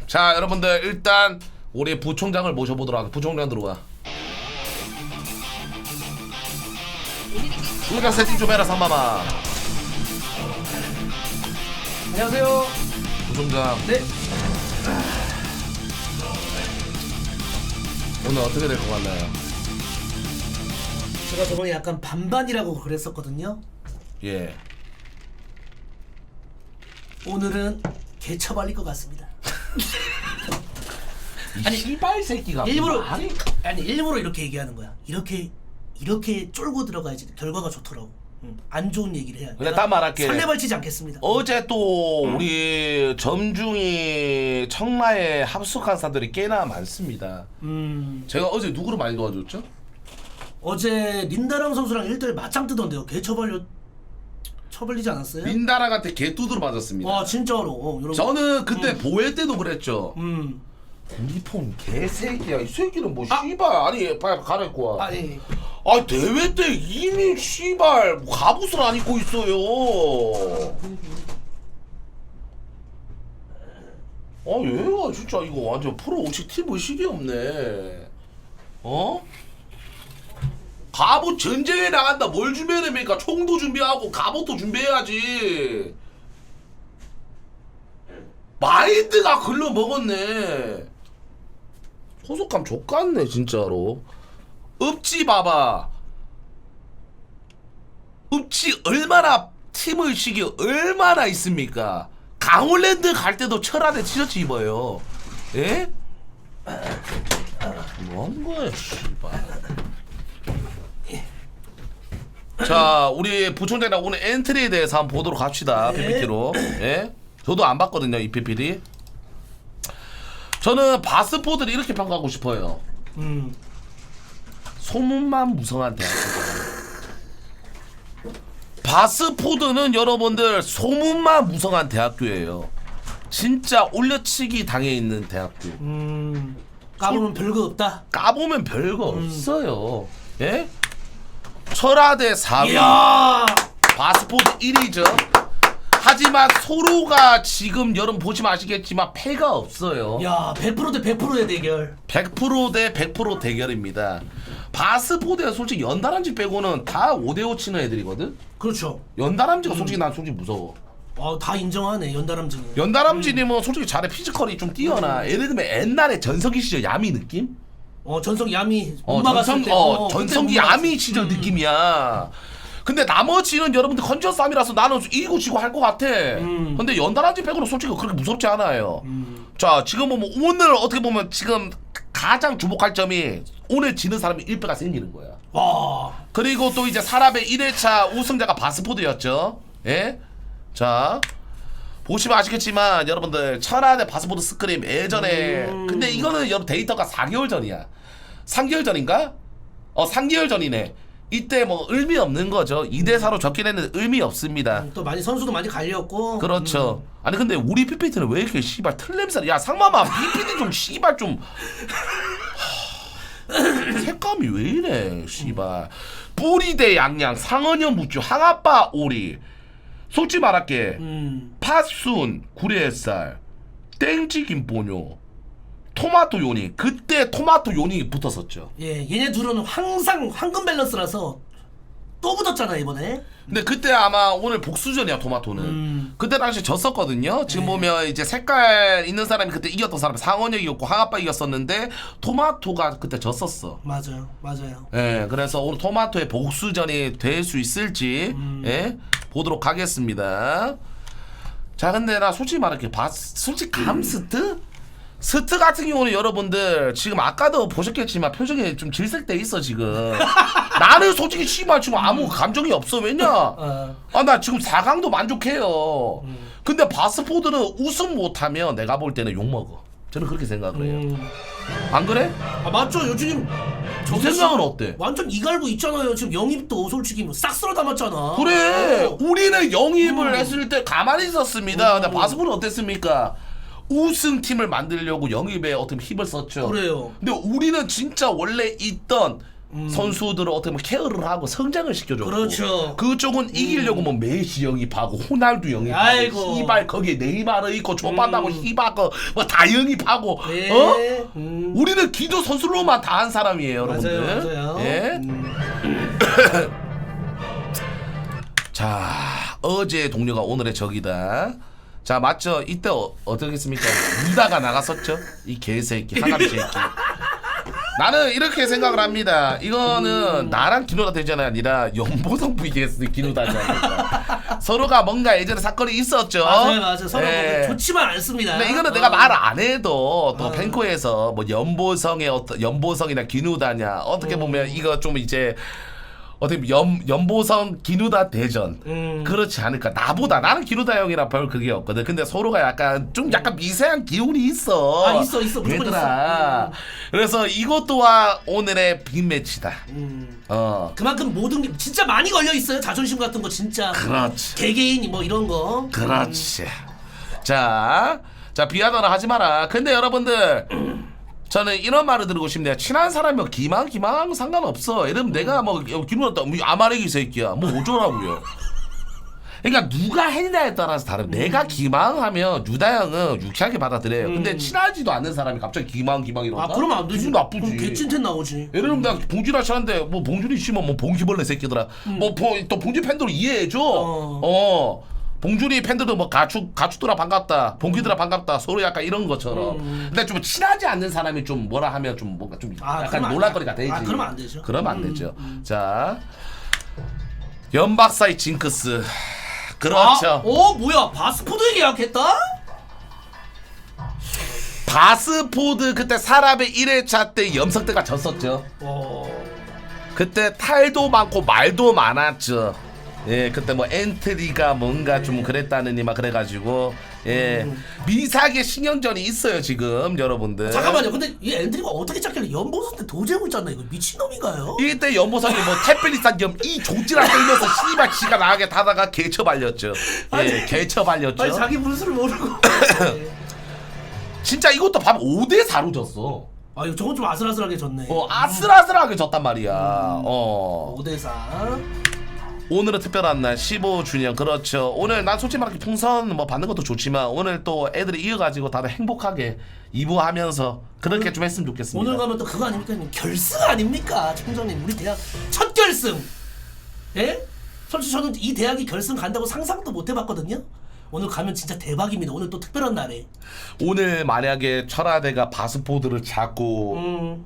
자 여러분들 일단 우리 부총장을 모셔보도록 하겠습니다. 부총장 들어와. 우리가 세팅 좀 해라 상마마. 안녕하세요. 부총장 네. 오늘 어떻게 될 것 같나요? 제가 저번에 약간 반반이라고 그랬었거든요. 예. 오늘은 개처발릴 것 같습니다. 아니 이발 새끼가 일부러 아니 일부러 이렇게 얘기하는 거야. 이렇게 쫄고 들어가야지 결과가 좋더라고. 안 좋은 얘기를 해야 돼. 근데 딱 말할게. 설레발치지 않겠습니다. 어제 또 우리 점중이 청라에 합숙한 사람들이 꽤나 많습니다. 제가 어제 누구를 많이 도와줬죠? 어제 린다랑 선수랑 1대1 맞짱 뜨던데요. 처벌리지 않았어요? 민다랑한테 개뚜드러 맞았습니다. 와 진짜로. 여러분. 저는 그때 보회 때도 그랬죠. 우리 폰 개새끼야. 이 새끼는 뭐 씨발 아니 빨리 갈아입고 와. 아니. 아 대회 때 이미 씨발 갑옷을 안 입고 있어요. 아 얘가 진짜 이거 완전 프로 오식 팀 의식이 없네. 어? 갑옷 전쟁에 나간다. 뭘 준비해야 됩니까? 총도 준비하고 갑옷도 준비해야지. 마인드가 글러 먹었네. 소속감 족같네 진짜로. 읍지 봐봐. 읍지 얼마나 팀의식이 얼마나 있습니까? 강원랜드 갈 때도 철안에 티셔츠 입어요. 예? 뭐하는 거야 씨발. 자 우리 부총장이랑 오늘 엔트리에 대해서 한번 보도록 합시다. PPT로. 예? 저도 안 봤거든요 이 PPT. 저는 바스포드를 이렇게 평가하고 싶어요. 소문만 무성한 대학교잖아요. 바스포드는 여러분들 소문만 무성한 대학교예요. 진짜 올려치기 당해 있는 대학교. 까보면 별거 없다. 까보면 별거 없어요. 예? 철화대 4위, 이야. 바스포드 1위죠. 하지만 서로가 지금 여러분 보시면 아시겠지만 패가 없어요. 야 100% 대 100%의 대결. 100% 대 100% 대결입니다. 바스포드가 솔직히 연달람지 빼고는 다 5대5 치는 애들이거든? 그렇죠. 연달람지가 솔직히 난 솔직히 무서워. 다 인정하네 연달람지는. 연달람지님은 솔직히 잘해. 피지컬이 좀 뛰어나. 예를 들면 옛날에 전성기 시절 야미 느낌? 전성 야미 엄마 갔을 때. 전성기 그때 야미 시절 느낌이야. 근데 나머지는 여러분들 컨디션 싸움이라서 나는 이기고 지고 할 것 같아. 근데 연달람지 빼고는 솔직히 그렇게 무섭지 않아요. 자 지금 보면 오늘 어떻게 보면 지금 가장 주목할 점이 오늘 지는 사람이 1패가 생기는 거야. 와. 그리고 또 이제 사람의 1회차 우승자가 바스포드였죠. 예? 자 보시면 아시겠지만 여러분들 천하대 바스포드 스크림 예전에 근데 이거는 여러분 데이터가 4개월 전이야. 3개월 전인가? 3개월 전이네. 이때 뭐 의미 없는 거죠. 2대4로 졌긴 했는데 의미 없습니다. 또 많이 선수도 많이 갈렸고. 그렇죠. 아니 근데 우리 PPT는 왜 이렇게 씨발 틀냄새? 야 상마마 PPT 좀 씨발 좀 색감이 왜 이래 씨발. 뿌리대 양양 상언형 무주 항아빠 오리. 솔직히 말할게. 팥순 구례햇살 땡찌김 보뇨 토마토 요니. 그때 토마토 요니 붙었었죠. 예, 얘네 둘은 항상 황금 밸런스라서 또 붙었잖아 이번에. 근데 그때 아마 오늘 복수전이야 토마토는. 그때 당시 졌었거든요. 지금 보면 이제 색깔 있는 사람이 그때 이겼던 사람이 상원혁이었고 항아빠 이겼었는데 토마토가 그때 졌었어. 맞아요. 예, 그래서 오늘 토마토의 복수전이 될 수 있을지 예, 보도록 하겠습니다. 자 근데 나 솔직히 말할게. 솔직히 감스트? 스트 같은 경우는 여러분들 지금 아까도 보셨겠지만 표정이 좀 질색돼 있어 지금. 나는 솔직히 씨발 지금 아무 감정이 없어. 왜냐? 아 나 지금 4강도 만족해요. 근데 바스포드는 우승 못하면 내가 볼 때는 욕먹어. 저는 그렇게 생각을 해요. 안 그래? 맞죠. 요즘 저 생각은 어때? 완전 이갈고 있잖아요. 지금 영입도 솔직히 뭐 싹 쓸어 담았잖아. 그래. 우리는 영입을 했을 때 가만히 있었습니다. 근데 바스포드는 어땠습니까? 우승팀을 만들려고 영입에 어떤 힘을 썼죠. 그래요. 근데 우리는 진짜 원래 있던 선수들을 어떻게 보면 케어를 하고 성장을 시켜줬고 그렇죠. 그쪽은 이기려고 뭐 메시 영입하고 호날두 영입하고 아이고. 히발 거기에 네이마르 있고 조반다고 히발 거뭐다 영입하고 네. 어? 우리는 기도 선수로만 다 한 사람이에요, 여러분들. 맞아요. 예? 자, 어제의 동료가 오늘의 적이다. 자, 맞죠? 이때 어떻겠습니까? 유다가 나갔었죠? 이 개새끼, 하나리 새끼. 나는 이렇게 생각을 합니다. 이거는 나랑 기누다 대전이 아니라 연보성 vs 기누다잖아요. 서로가 뭔가 예전에 사건이 있었죠. 맞아요. 서로 예. 좋지만 않습니다. 근데 이거는 내가 말 안 해도 또 팬코에서 뭐 연보성의 어떤 연보성이나 기누다냐 어떻게 보면 이거 좀 이제 어떻게 보면 연보성 기누다 대전 그렇지 않을까. 나보다 나는 기누다 형이랑 별 그게 없거든. 근데 서로가 약간 좀 약간 미세한 기운이 있어. 아, 있어 무조건 얘들아. 있어. 그래서 이것 또한 오늘의 빅매치다. 그만큼 모든 게 진짜 많이 걸려 있어요. 자존심 같은 거 진짜. 그렇지. 개개인 뭐 이런 거. 그렇지. 자 비하더라 하지 마라. 근데 여러분들 저는 이런 말을 드리고 싶네요. 친한 사람이면 기망 상관없어. 이러면 내가 뭐 기누다 아마레기 새끼야 뭐 어쩌라고요. 그러니까 누가 했냐에 따라서 다른. 내가 기망하면 유다 형은 유쾌하게 받아들여요. 근데 친하지도 않는 사람이 갑자기 기망 이런다? 아 그러면 안 되지. 기분 나쁘지. 그럼 개찐텐 나오지. 예를 들면 내가 봉준이 하는데 뭐 봉준이 씨면 뭐 봉기벌레 새끼더라. 뭐 또 봉준이 팬들 이해해줘. 봉준이 팬들도 뭐 가축들아 반갑다, 봉기들아 반갑다, 서로 약간 이런 것처럼. 근데 좀 친하지 않는 사람이 좀 뭐라 하면 좀 뭔가 좀 약간 놀랄거리가 되지. 그러면 안 되죠. 그러면 안 되죠. 자, 연박사의 징크스. 그렇죠. 뭐야 바스포드 계약했다? 바스포드 그때 사람의 1회차 때 염석대가 졌었죠. 그때 탈도 많고 말도 많았죠. 예, 그때 뭐 엔트리가 뭔가 좀 그랬다느니 막 그래가지고 예 미사하게 신경전이 있어요 지금 여러분들. 잠깐만요. 근데 이 엔트리가 어떻게 짰길래 연보선 때 도제고 있잖아. 이거 미친놈인가요? 이때 연보성이 뭐 태블릿산 겸이 조지랑 떨면서 씨발 지가 나가게 타다가 개처 발렸죠. 예, 개처 발렸죠. 아니 자기 분수를 모르고. 진짜 이것도 봐봐 5대4로 졌어. 아 이거 저건 좀 아슬아슬하게 졌네. 아슬아슬하게 졌단 말이야. 5대4. 오늘은 특별한 날 15주년. 그렇죠. 오늘 난 솔직히 말하기 풍선 뭐 받는 것도 좋지만 오늘 또 애들이 이어가지고 다들 행복하게 2부 하면서 그렇게 좀 했으면 좋겠습니다. 오늘 가면 또 그거 아닙니까? 결승 아닙니까? 총장님 우리 대학 첫 결승. 예? 솔직히 저는 이 대학이 결승 간다고 상상도 못 해봤거든요. 오늘 가면 진짜 대박입니다. 오늘 또 특별한 날에. 오늘 만약에 철화대가 바스포드를 잡고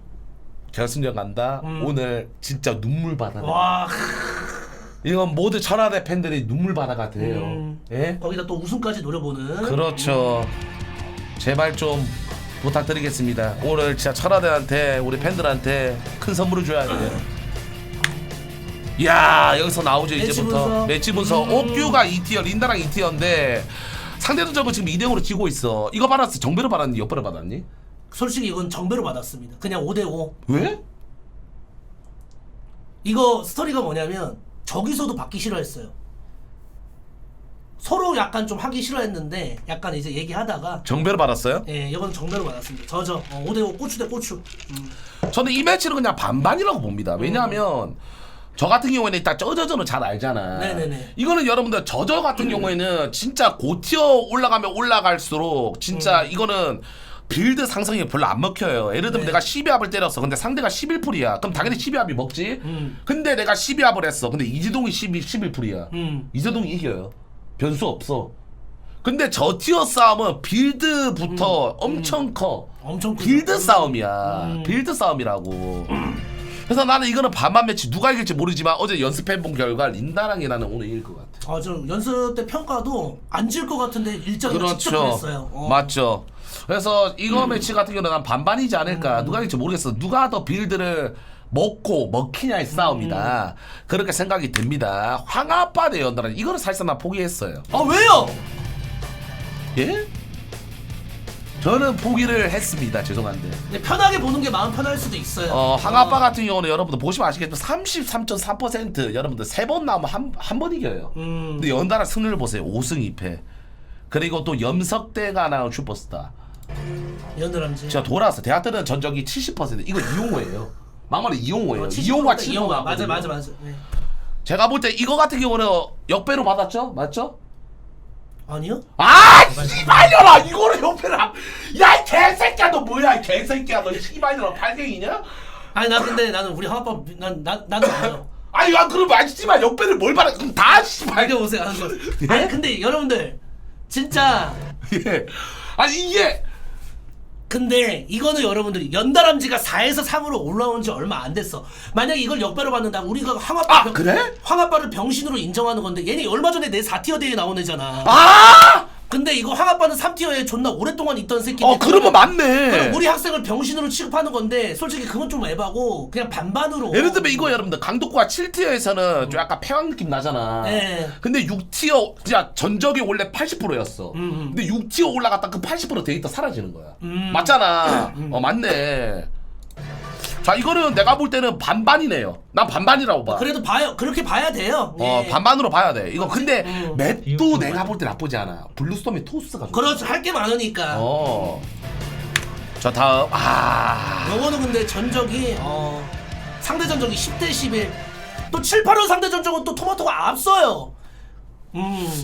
결승전 간다. 오늘 진짜 눈물 바다. 와. 이건 모두 천하대 팬들이 눈물 바다가 돼요. 예? 거기다 또 우승까지 노려보는. 그렇죠. 제발 좀 부탁드리겠습니다. 오늘 진짜 천하대한테 우리 팬들한테 큰 선물을 줘야 돼요. 이야 여기서 나오죠 이제부터 매치 분석. 옥규가 2티어 린다랑 2티어인데 상대전적은 지금 2대0으로 지고 있어. 이거 받았어? 정배로 받았니? 옆배로 받았니? 솔직히 이건 정배로 받았습니다. 그냥 5대5. 왜? 이거 스토리가 뭐냐면 저기서도 받기 싫어했어요. 서로 약간 좀 하기 싫어했는데 약간 이제 얘기하다가 정배로 받았어요? 예, 이건 정배로 받았습니다. 5대5 고추 대 고추. 저는 이 매치는 그냥 반반이라고 봅니다. 왜냐하면 저 같은 경우에는 일단 저저저는 잘 알잖아. 네네네. 이거는 여러분들 저저 같은 경우에는 진짜 고티어 올라가면 올라갈수록 진짜 이거는 빌드 상승이 별로 안 먹혀요. 예를 들면 내가 12합을 때렸어. 근데 상대가 11풀이야. 그럼 당연히 12합이 먹지. 근데 내가 12합을 했어. 근데 이재동이 11풀이야. 이재동이 이겨요. 변수 없어. 근데 저 티어 싸움은 빌드부터 엄청 커. 엄청 크죠. 빌드 싸움이야. 빌드 싸움이라고. 그래서 나는 이거는 반반 매치 누가 이길지 모르지만 어제 연습해본 결과 린다랑이 나는 오늘 이길 것 같아. 저 연습 때 평가도 안 질 것 같은데 일정이 직접 그랬어요. 맞죠. 그래서 이거 매치 같은 경우는 난 반반이지 않을까. 누가 이길지 모르겠어. 누가 더 빌드를 먹고 먹히냐의 싸움이다. 그렇게 생각이 듭니다. 황아빠 대 연달아 이거는 사실상 난 포기했어요. 아 왜요? 예? 저는 포기를 했습니다. 죄송한데. 근데 편하게 보는 게 마음 편할 수도 있어요. 황아빠 같은 경우는 여러분들 보시면 아시겠지만 33.3% 여러분들 3번 나오면 한 번 이겨요. 근데 연달아 승률 보세요. 5승 2패. 그리고 또 염석대가 나온 슈퍼스타. 연달아지. 제가 돌아왔어. 대학 때는 전적이 70%. 이거 이용호예요. 막말로 이용호예요. 70% 이용호가 이용호. 7%. 맞아. 네. 제가 볼 때 이거 같은 경우는 역배로 받았죠? 맞죠? 아니요? 아 씨발려라 이거를 옆에를 야이 개새끼야 너 뭐야 이 개새끼야 너 씨발려라 팔갱이냐? 아니 나 근데 나는 우리 하나빠 나는 알아요. 아니 야 그럼 아시지만 역배를 뭘 받아 그럼 다 씨발 알게 보세요. 아니 근데 여러분들 진짜 예. 아니 이게 근데 이거는 여러분들이 연달암지가 4에서 3으로 올라온 지 얼마 안 됐어. 만약에 이걸 역배로 받는다 우리가 황아빠 그래? 황아빠를 병신으로 인정하는 건데 얘네 얼마 전에 내 4티어 대회 나온 애잖아. 아! 근데 이거 황아빠는 3티어에 존나 오랫동안 있던 새끼인데 그러면 맞네. 그럼 우리 학생을 병신으로 취급하는 건데 솔직히 그건 좀 에바고 그냥 반반으로 예를 들면 이거 여러분들 강독과 7티어에서는 좀 약간 패왕 느낌 나잖아. 네. 근데 6티어 진짜 전적이 원래 80%였어. 근데 6티어 올라갔다 그 80% 데이터 사라지는 거야. 맞잖아. 맞네. 자 이거는 내가 볼 때는 반반이네요. 난 반반이라고 봐. 그래도 봐요. 그렇게 봐야 돼요. 예. 반반으로 봐야 돼. 이거 근데 맵도 내가 볼 때 나쁘지 않아. 블루스톰의 토스가 좋아. 그렇죠. 할 게 많으니까. 자 다음 요거는 근데 전적이 상대 전적이 10대 11. 또 7, 8호 상대 전적은 또 토마토가 앞서요.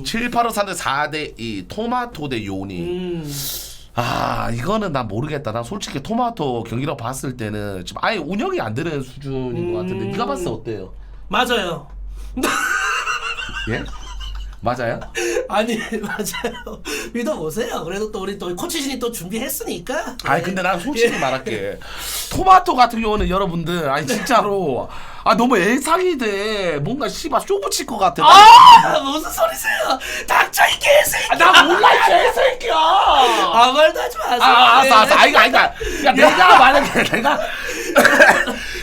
7, 8, 5, 4대 4대 2 토마토 대 요니. 이거는 난 모르겠다. 난 솔직히 토마토 경기력 봤을 때는 지금 아예 운영이 안 되는 수준인 것 같은데 네가 봤을 때 어때요? 맞아요. 예? 맞아요? 아니 맞아요. 믿어보세요. 그래도 또 우리 또 코치진이 또 준비했으니까. 아니 근데 난 솔직히 말할게. 토마토 같은 경우는 여러분들 아니 진짜로 너무 예상이 돼. 뭔가 씨발 쇼 붙일 것 같아. 무슨 소리세요? 닥쳐 이 개새끼야. 나 몰라 이 개새끼야. 말도 하지 마세요. 알았어. 그러니까 내가 만약에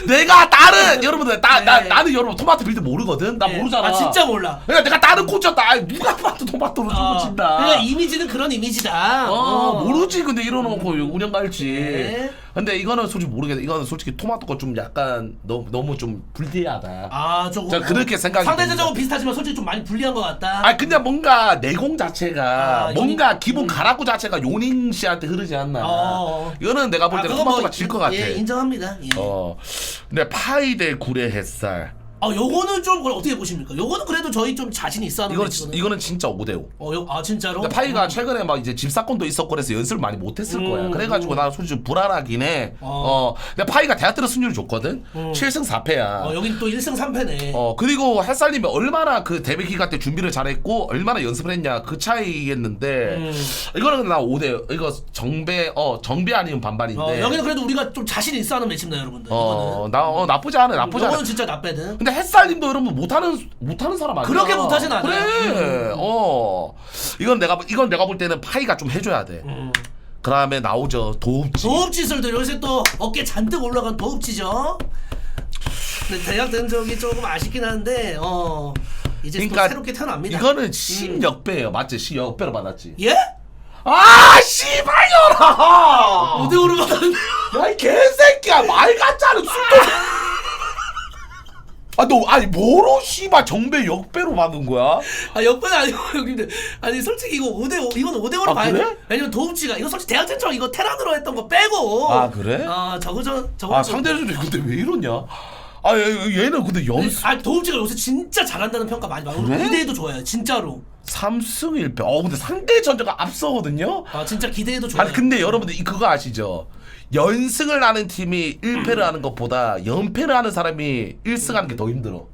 내가 다른 여러분들 나는 여러분 토마토 빌드 모르거든. 나 모르잖아. 진짜 몰라. 그러니까 내가 다른 코치였다. 누가 봐도 토마토로 쇼 붙인다. 그러니까 이미지는 그런 이미지다. 모르지. 근데 이러놓고 운영 갈지. 네. 근데 이거는 솔직히 모르겠다. 이거는 솔직히 토마토가 좀 약간 너무 좀 불리하다. 조금. 저 그렇게 생각이 상대적으로 비슷하지만 솔직히 좀 많이 불리한 것 같다. 근데 뭔가 내공 자체가 뭔가 요닝, 기본 가라구 자체가 요닝 씨한테 흐르지 않나. 이거는 내가 볼 때 그건 토마토가 질 것 같아. 예, 인정합니다. 예. 근데 파이 대 굴의 햇살. 요거는 좀 그걸 어떻게 보십니까? 요거는 그래도 저희 좀 자신 있어 하는 이거는 진짜 5대5. 진짜로? 근데 파이가 최근에 막 이제 집 사건도 있었고 그래서 연습을 많이 못했을 거야. 그래가지고 나 솔직히 좀 불안하긴 해. 근데 파이가 대학 들어 승률이 좋거든. 7승 4패야. 여긴 또 1승 3패네. 그리고 햇살님이 얼마나 그 데뷔 기간 때 준비를 잘했고 얼마나 연습을 했냐 그 차이겠는데 이거는 나 5대 이거 정배 아니면 반반인데. 여기는 그래도 우리가 좀 자신 있어 하는 매치입니다, 여러분들. 이거는. 나쁘지 않아. 이거는 진짜 나쁘든. 근데 햇살님도 여러분 못하는 사람 아니야. 그렇게 못하진 않아요. 그래. 이건 내가 볼 때는 파이가 좀 해줘야 돼. 그다음에 나오죠 도읍지. 도읍지술들 요새 또 어깨 잔뜩 올라간 도읍지죠. 근데 대학 된 적이 조금 아쉽긴 한데 이제 그러니까 또 새롭게 태어납니다. 이거는 신역배예요. 맞지? 신역배로 받았지. 예? 씨발려라! 5대5로 받았는데. 야, 이 개새끼야! 말 같잖아! 뭐로 씨발 정배 역배로 받은 거야? 역배는 아니고 형님들. 아니 솔직히 이거 5대5 이건 5대5로 봐야 그래? 돼. 왜냐면 도읍지가 이거 솔직히 대학 전적 이거 테란으로 했던 거 빼고. 그래? 저거 상대적으로 근데 왜 이러냐? 얘는 근데 도읍지가 요새 진짜 잘한다는 평가 많이 받고 그래? 기대해도 좋아요 진짜로. 3승 1패. 근데 상대 전적가 앞서거든요. 진짜 기대해도 좋아요. 근데 여러분들 그거 아시죠? 연승을 하는 팀이 1패를 하는 것보다 연패를 하는 사람이 1승하는 게 더 힘들어.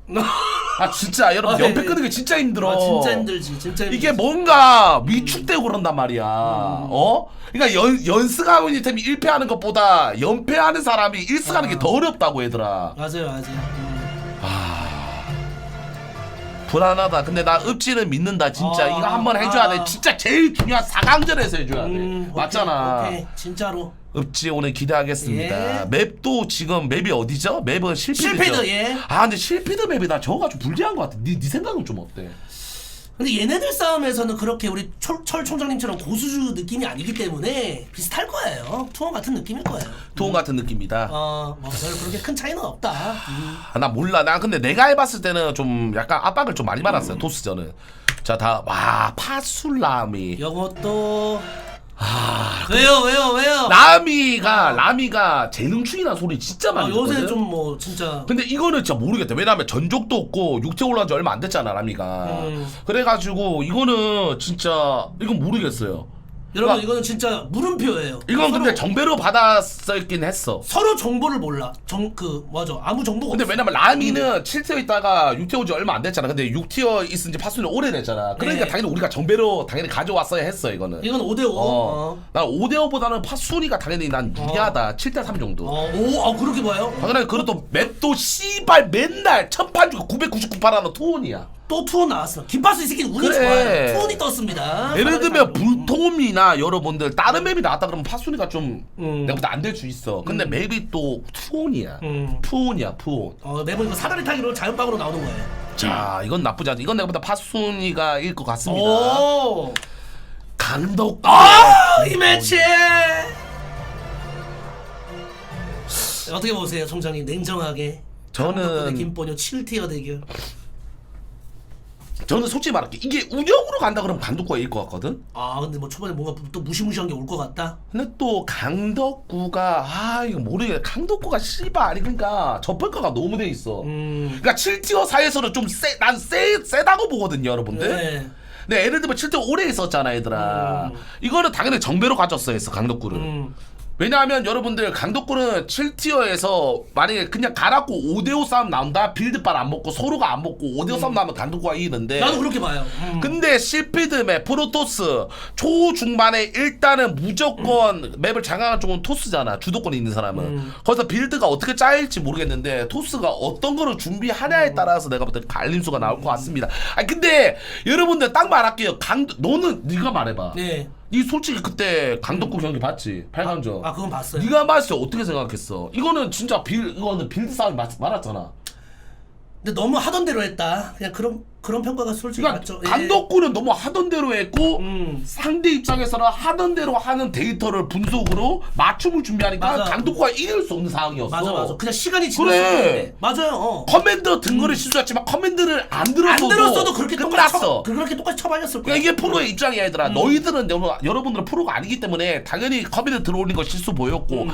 진짜 여러분 연패 끄는 게 진짜 힘들어. 진짜 힘들지. 진짜 힘들지. 이게 뭔가 위축되고 그런단 말이야. 그러니까 연승하고 있는 팀이 1패하는 것보다 연패하는 사람이 1승하는 게 더 어렵다고 얘들아. 맞아요. 불안하다. 근데 나 읍지는 믿는다 진짜. 이거 한번 해줘야 돼. 진짜 제일 중요한 4강전에서 해줘야 돼. 맞잖아. 오케이. 진짜로. 읍지 오늘 기대하겠습니다. 예. 맵도 지금 맵이 어디죠? 맵은 실피드죠? 실피드, 예. 근데 실피드 맵이 나 저거가 좀 불리한 것 같아. 네 생각은 좀 어때? 근데 얘네들 싸움에서는 그렇게 우리 철 총장님처럼 고수주 느낌이 아니기 때문에 비슷할 거예요. 투원 같은 느낌일 거예요. 투혼 같은 느낌이다. 별 그렇게 큰 차이는 없다. 나 몰라. 나 근데 내가 해봤을 때는 좀 약간 압박을 좀 많이 받았어요. 토스전은. 자, 파술라미. 요것도 왜요? 라미가 재능충이라는 소리 진짜 많이 요새 듣거든? 좀 뭐 진짜. 근데 이거는 진짜 모르겠다. 왜냐면 전적도 없고 육체 올라온 지 얼마 안 됐잖아 라미가. 그래가지고 이거는 진짜 이건 모르겠어요. 여러분 그러니까 이거는 진짜 물음표예요. 이건 근데 정배로 받았었긴 했어. 서로 정보를 몰라. 맞아. 아무 정보가 근데 없어. 왜냐면 라미는 7티어 있다가 6티어 온 지 얼마 안 됐잖아. 근데 6티어 있은 지 파수는 오래됐잖아. 그러니까 네. 당연히 우리가 정배로 당연히 가져왔어야 했어 이거는. 이건 5대5. 난 5대5보다는 파순이가 당연히 난 유리하다. 7대3 정도. 그렇게 봐요? 당연히 그것도 맷도 씨발 맨날 1000판 주고 999판 하는 투혼이야. 또 투혼 나왔어. 김파수 이 새끼는 운이 그래. 좋아요. 투혼이 떴습니다. 예를 들면 사다리 불통이나 여러분들 다른 맵이 나왔다 그러면 파순이가 좀 내가 보다 안 될 수 있어. 근데 음. 맵이 또 투혼이야. 음. 푸혼이야 푸혼. 매번 이거 사다리 타기로 자연빵으로 나오는 거예요. 자 이건 나쁘지 않아. 이건 내가 보다 파순이가 일 것 같습니다. 오. 강덕. 이 매치. 어떻게 보세요, 총장님? 냉정하게. 저는 김포뇨 7티어 대결. 저는 솔직히 말할게. 이게 운영으로 간다 그러면 강덕구가 이길 것 같거든. 근데 뭐 초반에 뭔가 또 무시무시한 게 올 것 같다. 근데 또 강덕구가 이거 모르겠네. 강덕구가 씨발 아니 그러니까 저평가가 너무 돼 있어. 그러니까 7티어 사이에서는 좀 세다고 보거든요, 여러분들. 네. 근데 예를 들면 7티어 오래 있었잖아, 얘들아. 이거는 당연히 정배로 가졌어야 했어, 강덕구를. 왜냐하면 여러분들 강덕구는 7티어에서 만약에 그냥 가라고 5대5 싸움 나온다. 빌드빨 안 먹고 서로가 안 먹고 5대5 싸움 나오면 강덕구가 이기는데 나도 그렇게 봐요. 근데 실피드맵 프로토스 초중반에 일단은 무조건 맵을 장악한 쪽은 토스잖아. 주도권이 있는 사람은. 거기서 빌드가 어떻게 짜일지 모르겠는데 토스가 어떤 거를 준비하냐에 따라서 내가 볼 때 갈림수가 나올 것 같습니다. 근데 여러분들 딱 말할게요. 너는 네가 말해봐. 네. 니 솔직히 그때 강덕구 경기 봤지? 8강전. 그건 봤어요. 네가 봤을 때 어떻게 생각했어? 이거는 진짜 이거는 빌드 싸움이 많았잖아. 근데 너무 하던 대로 했다. 그냥 그런 평가가 솔직히 그러니까 맞죠. 강덕구는 너무 하던 대로 했고 상대 입장에서는 하던 대로 하는 데이터를 분석으로 맞춤을 준비하니까 맞아. 강덕구가 이길 수 없는 상황이었어. 맞아. 그냥 시간이 그래. 지났는데. 맞아요. 커맨드 등거를 실수했지만 커맨드를 안 들었어도 그렇게 끝났어. 그렇게 똑같이 쳐발렸을 거야. 그러니까 이게 프로의 입장이야 얘들아. 너희들은 여러분들은 프로가 아니기 때문에 당연히 커맨드 들어올린 거 실수 보였고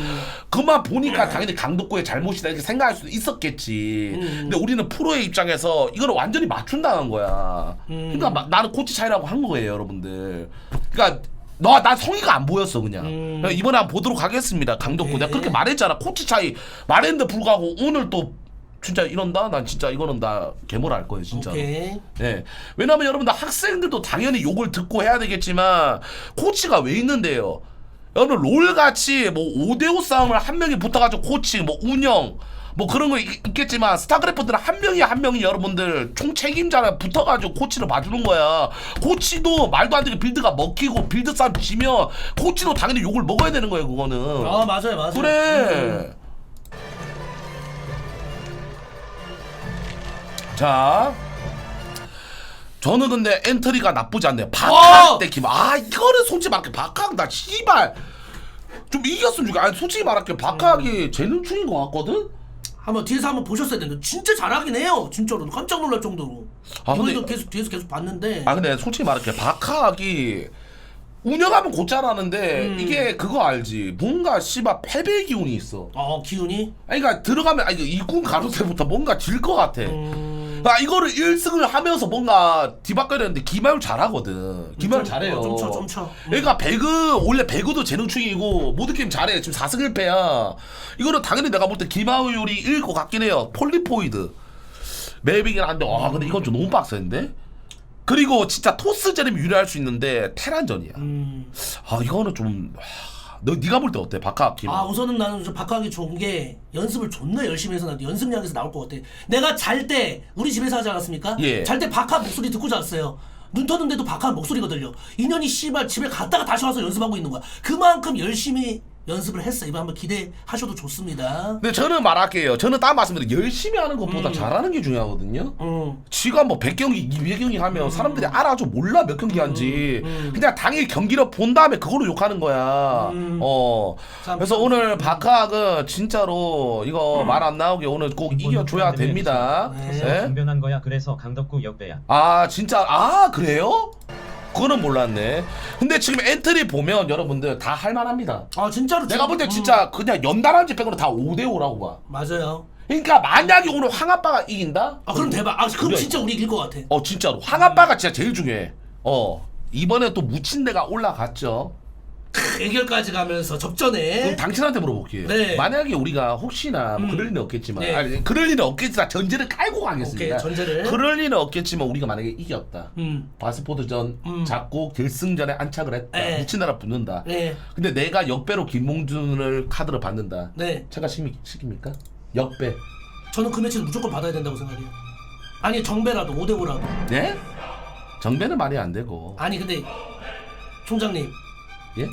그만 보니까 당연히 강덕구의 잘못이다 이렇게 생각할 수도 있었겠지. 근데 우리는 프로의 입장에서 이거는 완전히 맞춘다는 거야. 그러니까 나는 코치 차이라고 한 거예요 여러분들. 그러니까 난 성의가 안 보였어 그냥. 그러니까 이번에 한번 보도록 하겠습니다. 강덕구 내가 그렇게 말했잖아. 코치 차이 말했는데 불구하고 오늘 또 진짜 이런다? 난 진짜 이거는 나 개몰 할 거예요 진짜. 오케이. 네. 왜냐면 여러분들 학생들도 당연히 욕을 듣고 해야 되겠지만 코치가 왜 있는데요? 여러분 롤같이 뭐 5대5 싸움을 한 명이 붙어가지고 코치 뭐 운영 뭐 그런 거 있겠지만 스타크래프트는 한 명이 여러분들 총 책임자가 붙어가지고 코치를 봐주는 거야. 코치도 말도 안 되게 빌드가 먹히고 빌드 싸움 지면 코치도 당연히 욕을 먹어야 되는 거예요 그거는. 맞아요. 그래. 자, 저는 근데 엔트리가 나쁘지 않네요. 박학 때 김. 이거는 솔직히 말할게. 박학 나 씨발 좀 이겼으면 좋겠어. 솔직히 말할게. 박학이 재능충인 것 같거든. 뒤에서 한번 보셨어야 되는데 진짜 잘하긴 해요. 진짜로 깜짝 놀랄 정도로. 이번에도 근데, 뒤에서 계속 봤는데. 근데 솔직히 말할게. 박학이 운영하면 곧잘하는데 이게 그거 알지? 뭔가 씨발 패배 기운이 있어. 기운이? 그러니까 들어가면 이군 가도 때부터 뭔가 질 것 같아. 이거를 1승을 하면서 뭔가 뒤바꿔야 되는데 김하율 잘하거든. 김하율 잘해요. 좀 쳐. 그러니까 원래 배그도 재능충이고 모든 게임 잘해. 지금 4승 1패야. 이거는 당연히 내가 볼 때 김하율이 이길 것 같긴 해요. 폴리포이드 맵이긴 한데 근데 이건 좀 너무 빡센데. 그리고 진짜 토스전이면 유리할 수 있는데 테란전이야. 이거는 좀 네가 볼 때 어때? 박학 김. 우선은 나는 좀 박하기 좋은 게 연습을 존나 열심히 해서 나 연습량에서 나올 것 같아. 내가 잘 때 우리 집에서 하지 않았습니까? 예. 잘 때 박하 목소리 듣고 잤어요. 눈 떴는데도 박하 목소리가 들려. 인연이 씨발 집에 갔다가 다시 와서 연습하고 있는 거야. 그만큼 열심히 연습을 했어. 이번 한번 기대하셔도 좋습니다. 근데 저는 말할게요. 저는 딱 말씀드려. 열심히 하는 것보다 잘하는 게 중요하거든요. 지가 뭐 100경기, 200경기 하면 사람들이 알아줘 몰라 몇 경기 한지. 그냥 당일 경기를 본 다음에 그걸로 욕하는 거야. 그래서 오늘 박학은 진짜로 이거 말 안 나오게 오늘 꼭 이겨줘야 됩니다. 네. 네? 분변한 거야. 그래서 강덕구 역배야. 진짜 그래요? 그거는 몰랐네. 근데 지금 엔트리 보면 여러분들 다 할만합니다. 아 진짜로 내가 볼 때 진짜 그냥 연달아 집행으로 다 5대5라고 봐. 맞아요. 그러니까 만약에 오늘 황아빠가 이긴다? 아 그럼 대박. 아 그럼 진짜 우리 이길 것 같아. 진짜로 황아빠가 진짜 제일 중요해. 이번에 또 무친대가 올라갔죠. 대결까지 가면서 접전에. 그럼 당신한테 물어볼게요. 네. 만약에 우리가 혹시나 뭐 그럴 일은 없겠지만, 네. 아니, 그럴 일은 없겠지만 전제를 깔고 가겠습니다. 오케이, 전제를. 그럴 일은 없겠지만 우리가 만약에 이겼다. 바스포드전 잡고 결승전에 안착을 했다. 네. 무친나라 붙는다. 네. 근데 내가 역배로 김몽준을 카드를 받는다. 네. 참가시킵니까? 역배. 저는 그 매치는 무조건 받아야 된다고 생각해요. 아니 정배라도 5대5라도. 네? 정배는 말이 안 되고. 아니 근데 총장님. 예?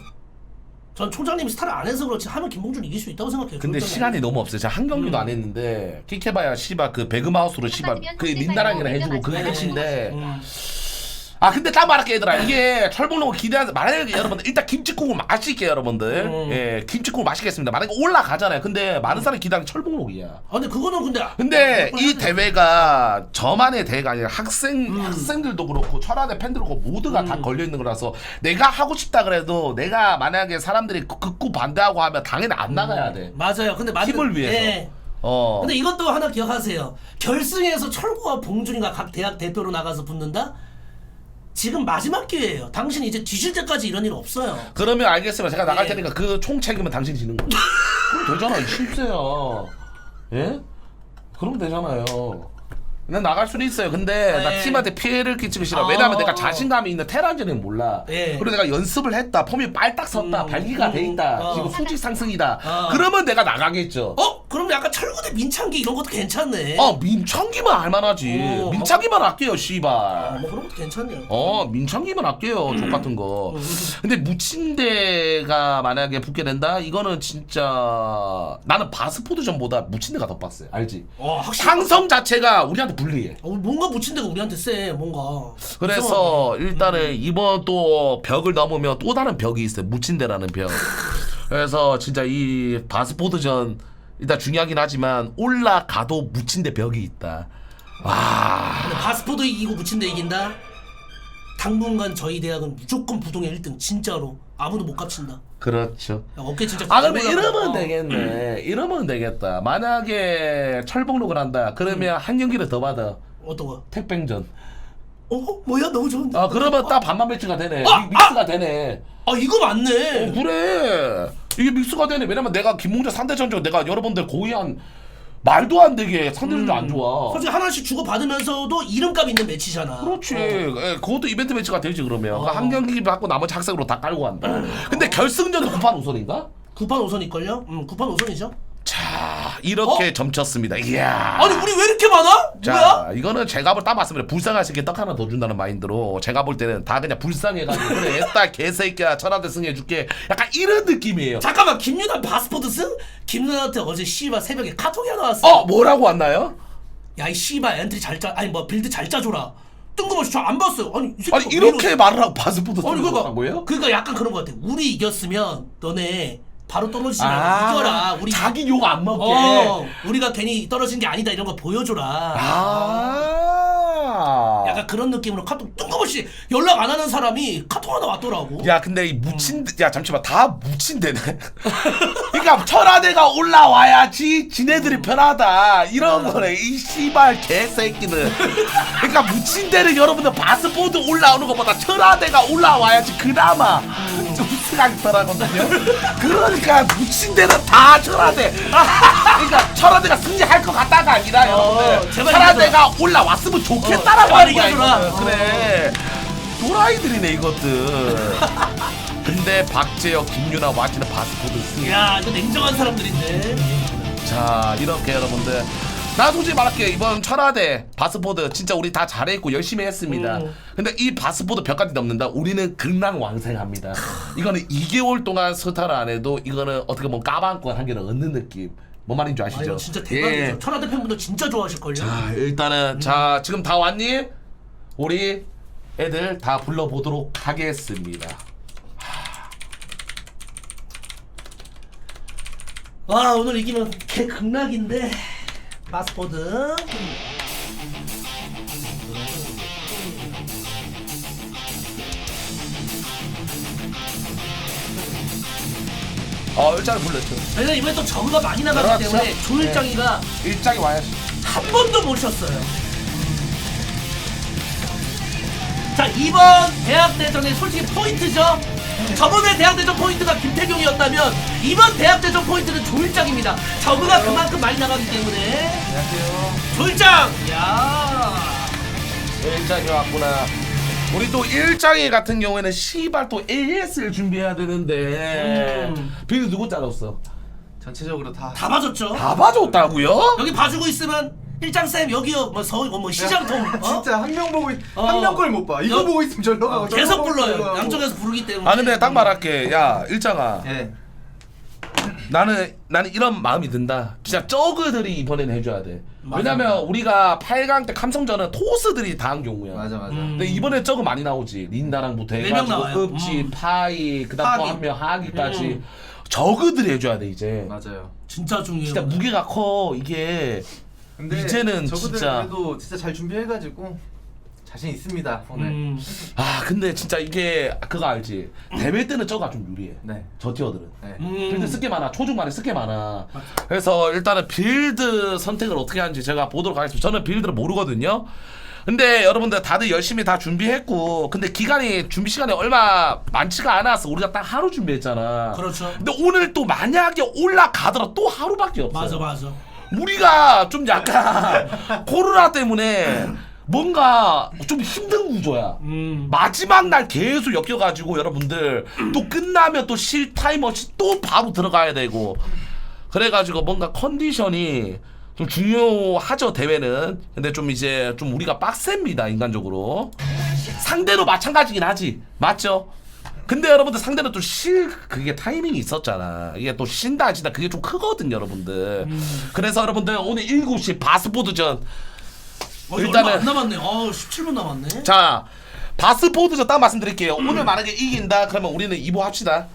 전 총장님이 스타를 안 해서 그렇지 하면 김봉준 이길 수 있다고 생각해요. 근데 시간이 너무 없어요. 제가 한 경기도 안 했는데 킥해봐야 씨발 그 배그마우스로 씨발 그 민다랑이랑 해주고 그게 끝인데. 근데 딱 말할게 얘들아. 이게 철봉로가 기대하는 만약에 여러분들 일단 김치국을 맛있게 여러분들 예 김치국을 맛있겠습니다. 만약에 올라가잖아요. 근데 많은 사람이 기대하는 철봉록이야. 아 근데 그거는 근데 이 대회가 저만의 대회가 아니라 학생들도 그렇고 철학의 팬들도 그렇고 모두가 다 걸려있는 거라서 내가 하고 싶다 그래도 내가 만약에 사람들이 극구 반대하고 하면 당연히 안 나가야 돼. 맞아요. 근데 팀을 위해서. 예. 근데 이것도 하나 기억하세요. 결승에서 철구와 봉준이가 각 대학 대표로 나가서 붙는다? 지금 마지막 기회예요. 당신 이제 뒤질 때까지 이런 일 없어요. 그러면 알겠습니다. 제가 나갈 테니까 그 총 책임은 당신이 지는 거예요. 그럼 되잖아. 이 실세야. 예? 그럼 되잖아요. 난 나갈 수는 있어요. 근데 나 팀한테 피해를 끼치기 싫어. 왜냐면 내가 자신감이 있는 테란전은 몰라. 그리고 내가 연습을 했다. 폼이 빨딱 섰다. 발기가 돼 있다. 지금 수직 상승이다. 그러면 내가 나가겠죠. 그럼 약간 철구대 민창기 이런 것도 괜찮네. 민창기만 할만하지. 민창기만 할게요, 씨발. 뭐 그런 것도 괜찮네요. 민창기만 할게요. 족 같은 거. 근데 무친대가 만약에 붙게 된다? 이거는 진짜 나는 바스포드전보다 무친대가 더 빡세. 알지? 상성 자체가 우리한테 불리해. 뭔가 묻힌 데가 우리한테 세. 뭔가. 그래서 일단은 이번 또 벽을 넘으면 또 다른 벽이 있어요. 무친대라는 벽. 그래서 진짜 이 바스포드전 일단 중요하긴 하지만 올라가도 무친대 벽이 있다. 와. 근데 바스포드 이기고 묻힌 데 이긴다? 당분간 저희 대학은 무조건 부동의 1등. 진짜로. 아무도 못 깝친다. 그렇죠. 야, 어깨 진짜. 그러면 이러면 되겠네. 이러면 되겠다. 만약에 철봉록을 한다. 그러면 한 경기를 더 받아. 어떤 거? 택뱅전. 뭐야? 너무 좋은데. 그러면 딱 반반 매치가 되네. 믹스가 되네. 이거 맞네. 그래. 이게 믹스가 되네. 왜냐면 내가 김몽재 상대 전적 내가 여러분들 거의 한 말도 안 되게 상대전도 안 좋아. 솔직히 하나씩 주고 받으면서도 이름값 있는 매치잖아. 그렇지. 그것도 이벤트 매치가 되지 그러면. 한 경기 받고 나머지 학생으로 다 깔고 간다. 근데 결승전도 9판 5선인가? 9판 5선일걸요? 9판 5선이죠. 자, 이렇게 점쳤습니다. 이야. 아니 우리 왜 이렇게 많아? 자, 뭐야? 이거는 제가 볼 딱 맞습니다. 불쌍하시게 떡 하나 더 준다는 마인드로 제가 볼 때는 다 그냥 불쌍해가지고 그래 애딸 개새끼야 천한테 승해줄게 약간 이런 느낌이에요. 잠깐만 김윤아 바스포드 승? 김윤아한테 어제 씨발 새벽에 카톡이 하나 왔어. 뭐라고 왔나요? 야 이 씨발 엔트리 잘 짜, 아니 뭐 빌드 잘 짜줘라. 뜬금없이 저 안 봤어요. 아니 이 새끼가 아니 이렇게 말을 하고 바스포드 아니 쓰는 거예요? 그러니까 약간 그런 거 같아. 우리 이겼으면 너네 바로 떨어지지 말고 이겨라. 우리 자기 욕 안 먹게. 우리가 괜히 떨어진 게 아니다 이런 거 보여줘라. 약간 그런 느낌으로 카톡 뜬금없이 연락 안 하는 사람이 카톡 하나 왔더라고. 야 근데 이 야 잠시만 다 무친대네. 그러니까 천하대가 올라와야지 지네들이 편하다 이런 거네. 이 씨발 개새끼는. 그러니까 무친대는 여러분들 바스포드 올라오는 것보다 천하대가 올라와야지 그나마 좀 수락이 편하거든요. 그러니까 무친대는 다 천하대. 그러니까 천하대가 승리할 것 같다가 아니라 여러분들 천하대가 올라왔으면 좋겠다라고 하는 거야. 그래 도라이들이네 이것들. 근데 박재혁, 김윤아, 와치는 바스포드 승리. 야 이거 냉정한 사람들인데. 자 이렇게 여러분들 나 솔직히 말할게 이번 천하대 바스포드 진짜 우리 다 잘했고 열심히 했습니다. 근데 이 바스포드 벽까지 넘는다 우리는 극락왕생합니다. 이거는 2개월 동안 스타를 안 해도 이거는 어떻게 보면 까방권 한 개를 얻는 느낌. 뭔 말인지 아시죠? 이거 진짜 대박이죠. 천하대 팬분들 진짜 좋아하실걸요. 자 일단은 자 지금 다 왔니? 우리 애들 다 불러보도록 하겠습니다. 와 오늘 이기면 개 극락인데. 바스포드. 일장이 불렀죠. 왜냐면 이번에 또 저그가 많이 나가기 그렇죠. 때문에 조일장이가 일장이 와야지. 한 번도 못 쉬었어요. 자, 이번 대학대전의 솔직히 포인트죠. 저번에 대학대전 포인트가 김태경이었다면 이번 대학대전 포인트는 조일장입니다. 저그가 그만큼 많이 나가기 때문에. 안녕하세요. 조일장! 야 일장이 왔구나. 우리 또 일장이 같은 경우에는 시발 또 AS를 준비해야 되는데 빌드 누구 짜줬어? 전체적으로 다 봐줬죠. 다 봐줬다고요? 여기 봐주고 있으면 일장쌤 여기요 뭐 서울 뭐 시장통 진짜 한 명 보고 한 명 걸 못 봐. 이거 보고 있으면 절로 가고 저거 계속 보고 불러요. 저거 가고. 양쪽에서 부르기 때문에. 아 근데 딱 말할게. 야 일장아. 예. 나는 이런 마음이 든다. 진짜 저그들이 이번에는 해줘야 돼. 왜냐면 우리가 8강 때 감성전은 토스들이 다 한 경우야. 맞아. 근데 이번에 저그 많이 나오지. 린다랑부터 네 명 해가지고 나와요. 읍지, 파이, 그다음 또 하기. 한 명 하기까지 저그들이 해줘야 돼 이제. 맞아요. 진짜 중요해요. 진짜 무게가 커 이게. 근데 이제는 저분들 진짜- 그래도 진짜 잘 준비해가지고 자신 있습니다 오늘. 아 근데 진짜 이게 그거 알지? 대회 때는 저가 좀 유리해. 네. 저 티어들은. 네. 빌드 쓸 게 많아. 초중반에 쓸 게 많아. 그래서 일단은 빌드 선택을 어떻게 하는지 제가 보도록 하겠습니다. 저는 빌드를 모르거든요. 근데 여러분들 다들 열심히 다 준비했고 근데 기간이 준비 시간이 얼마 많지가 않았어. 우리가 딱 하루 준비했잖아. 그렇죠. 근데 오늘 또 만약에 올라가더라 또 하루밖에 없어. 맞아. 우리가 좀 약간 코로나 때문에 뭔가 좀 힘든 구조야. 마지막 날 계속 엮여가지고 여러분들 또 끝나면 또 쉴 타임 없이 또 바로 들어가야 되고 그래가지고 뭔가 컨디션이 좀 중요하죠 대회는. 근데 좀 이제 좀 우리가 빡셉니다 인간적으로. 상대도 마찬가지긴 하지 맞죠? 근데 여러분들 상대는 또 그게 타이밍이 있었잖아. 이게 또 쉰다 안 쉰다 그게 좀 크거든요 여러분들. 그래서 여러분들 오늘 7시 바스포드전 일단은 얼마 안 남았네. 17분 남았네. 자 바스포드전 딱 말씀드릴게요. 오늘 만약에 이긴다 그러면 우리는 2부 합시다.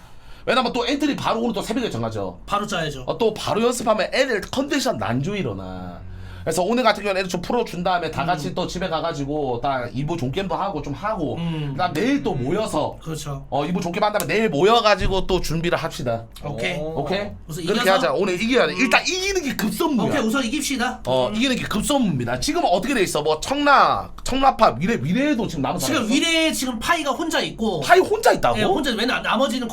왜냐면 또 엔트리 바로 오늘 또 새벽에 정하죠. 바로 짜야죠. 또 바로 연습하면 애들 컨디션 난조 일어나. 그래서 오늘 같은 경우는 애들 좀 풀어준 다음에 다 같이 또 집에 가가지고 딱 2부 종게임도 하고 좀 하고 그다음 내일 또 모여서 그렇죠. 2부 종게임 한 다음에 내일 모여가지고 또 준비를 합시다. 오케이. 오케이? 우선 그렇게 이겨서? 하자. 오늘 이겨야 돼. 일단 이기는 게 급선무야. 오케이 우선 이깁시다. 이기는 게 급선무입니다. 지금 어떻게 돼 있어? 뭐 청라파 위례도 지금 남은 사람 지금 있어? 위례 지금 파이가 혼자 있고. 파이 혼자 있다고? 예, 혼자 왜냐면 나머지는